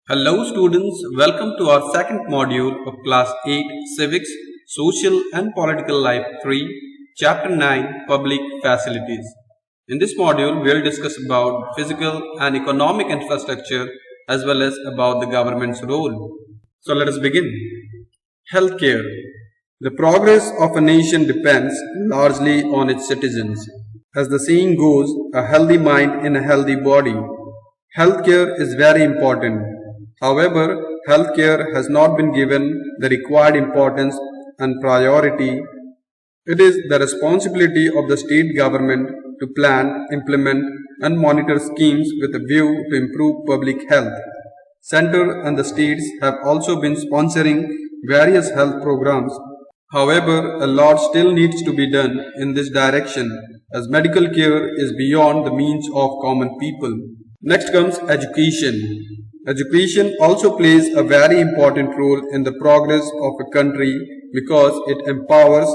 Hello students, welcome to our second module of class 8 Civics, Social and Political Life 3, Chapter 9 Public Facilities. In this module, we will discuss about physical and economic infrastructure as well as about the government's role. So let us begin. Healthcare. The progress of a nation depends largely on its citizens. As the saying goes, a healthy mind in a healthy body. Healthcare is very important. However, healthcare has not been given the required importance and priority. It is the responsibility of the state government to plan, implement and monitor schemes with a view to improve public health. Center and the states have also been sponsoring various health programs. However, a lot still needs to be done in this direction as medical care is beyond the means of common people. Next comes education. Education also plays a very important role in the progress of a country because it empowers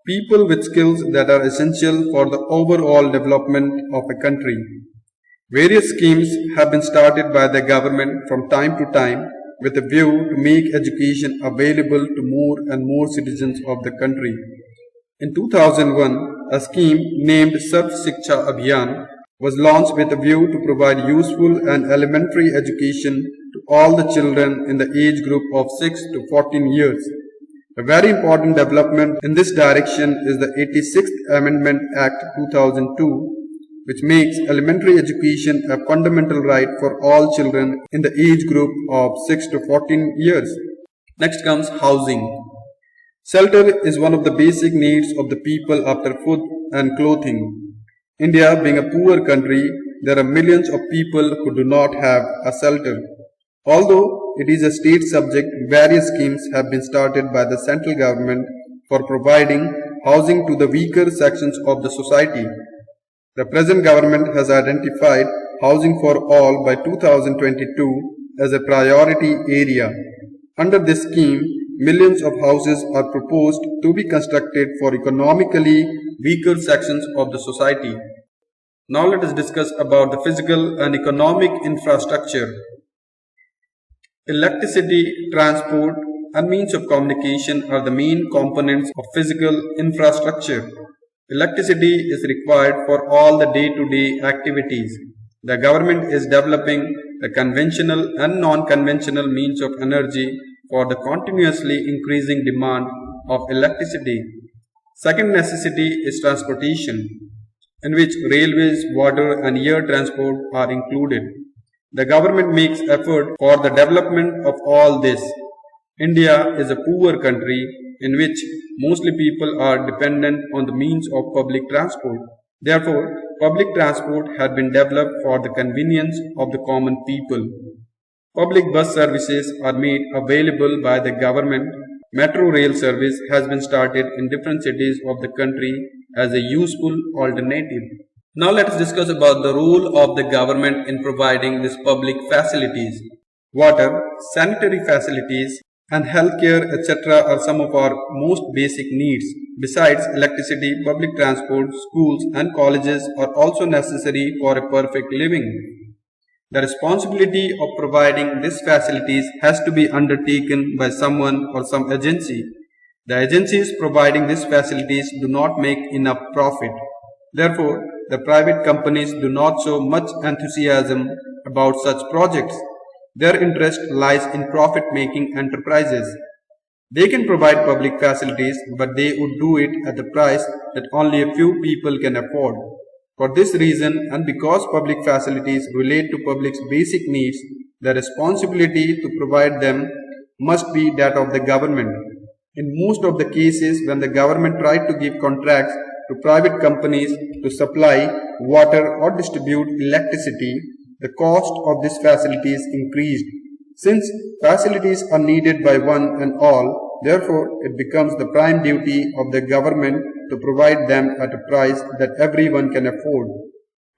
people with skills that are essential for the overall development of a country. Various schemes have been started by the government from time to time with a view to make education available to more and more citizens of the country. In 2001, a scheme named Sarv Shiksha Abhiyan was launched with a view to provide useful and elementary education to all the children in the age group of 6 to 14 years. A very important development in this direction is the 86th Amendment Act 2002, which makes elementary education a fundamental right for all children in the age group of 6 to 14 years. Next comes housing. Shelter is one of the basic needs of the people after food and clothing. India being a poor country, there are millions of people who do not have a shelter. Although it is a state subject, various schemes have been started by the central government for providing housing to the weaker sections of the society. The present government has identified housing for all by 2022 as a priority area. Under this scheme, millions of houses are proposed to be constructed for economically weaker sections of the society. Now let us discuss about the physical and economic infrastructure. Electricity, transport and means of communication are the main components of physical infrastructure. Electricity is required for all the day-to-day activities. The government is developing the conventional and non-conventional means of energy for the continuously increasing demand of electricity. Second necessity is transportation, in which railways, water and air transport are included. The government makes effort for the development of all this. India is a poor country in which mostly people are dependent on the means of public transport. Therefore, public transport has been developed for the convenience of the common people. Public bus services are made available by the government. Metro rail service has been started in different cities of the country as a useful alternative. Now let us discuss about the role of the government in providing these public facilities. Water, sanitary facilities and healthcare etc. are some of our most basic needs. Besides electricity, public transport, schools and colleges are also necessary for a perfect living. The responsibility of providing these facilities has to be undertaken by someone or some agency. The agencies providing these facilities do not make enough profit. Therefore, the private companies do not show much enthusiasm about such projects. Their interest lies in profit-making enterprises. They can provide public facilities, but they would do it at a price that only a few people can afford. For this reason and because public facilities relate to public's basic needs, the responsibility to provide them must be that of the government. In most of the cases when the government tried to give contracts to private companies to supply water or distribute electricity, the cost of these facilities increased. Since facilities are needed by one and all, therefore it becomes the prime duty of the government to provide them at a price that everyone can afford.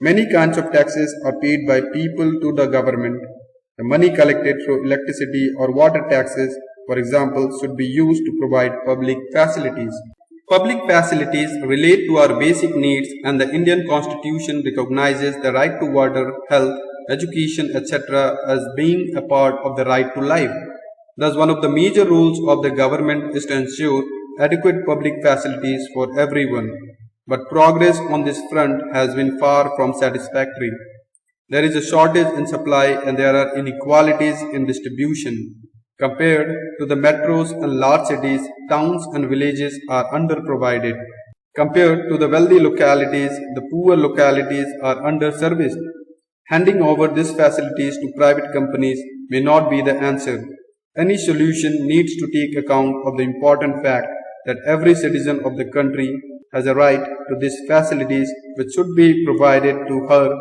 Many kinds of taxes are paid by people to the government. The money collected through electricity or water taxes, for example, should be used to provide public facilities. Public facilities relate to our basic needs and the Indian Constitution recognizes the right to water, health, education, etc. as being a part of the right to life. Thus, one of the major roles of the government is to ensure adequate public facilities for everyone. But progress on this front has been far from satisfactory. There is a shortage in supply and there are inequalities in distribution. Compared to the metros and large cities, towns and villages are underprovided. Compared to the wealthy localities, the poor localities are underserviced. Handing over these facilities to private companies may not be the answer. Any solution needs to take account of the important fact that every citizen of the country has a right to these facilities which should be provided to her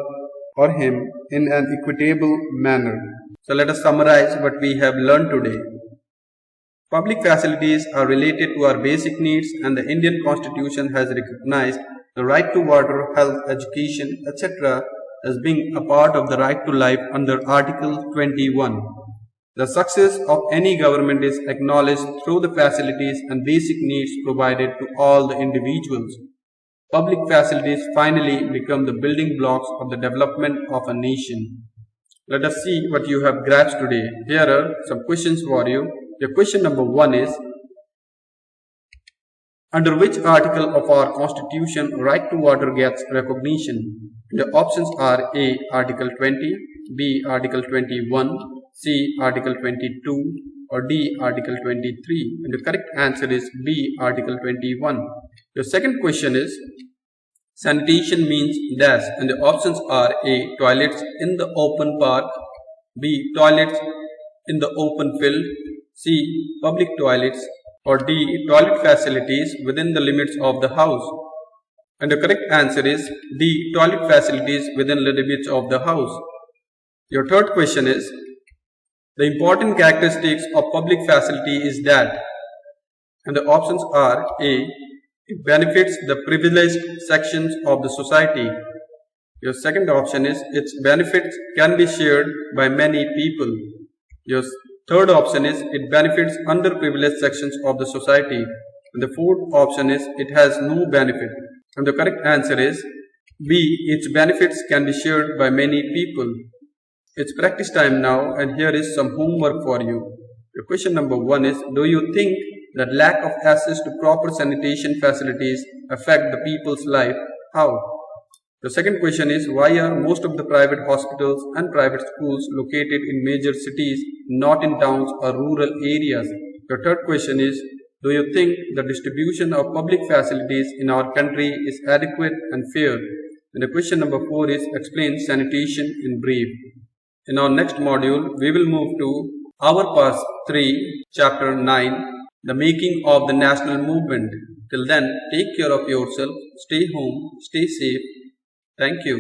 or him in an equitable manner. So let us summarize what we have learned today. Public facilities are related to our basic needs and the Indian Constitution has recognized the right to water, health, education, etc. as being a part of the right to life under Article 21. The success of any government is acknowledged through the facilities and basic needs provided to all the individuals. Public facilities finally become the building blocks of the development of a nation. Let us see what you have grasped today. Here are some questions for you. Your question number 1 is, under which article of our Constitution right to water gets recognition? The options are A. Article 20, B. Article 21, C. Article 22 or D. Article 23. And the correct answer is B. Article 21. Your second question is, sanitation means dash, and the options are A. Toilets in the open park, B. Toilets in the open field, C. Public toilets, or D. Toilet facilities within the limits of the house. And the correct answer is D. Toilet facilities within the limits of the house. Your third question is, the important characteristics of public facility is that, and the options are A. It benefits the privileged sections of the society. Your second option is its benefits can be shared by many people. Your third option is it benefits underprivileged sections of the society. And the fourth option is it has no benefit. And the correct answer is B. Its benefits can be shared by many people. It's practice time now and here is some homework for you. Your question number 1 is, do you think that lack of access to proper sanitation facilities affect the people's life? How? The second question is, why are most of the private hospitals and private schools located in major cities, not in towns or rural areas? The third question is, do you think the distribution of public facilities in our country is adequate and fair? And the question number 4 is, explain sanitation in brief. In our next module, we will move to our part 3, chapter 9, the making of the national movement. Till then, take care of yourself, stay home, stay safe. Thank you.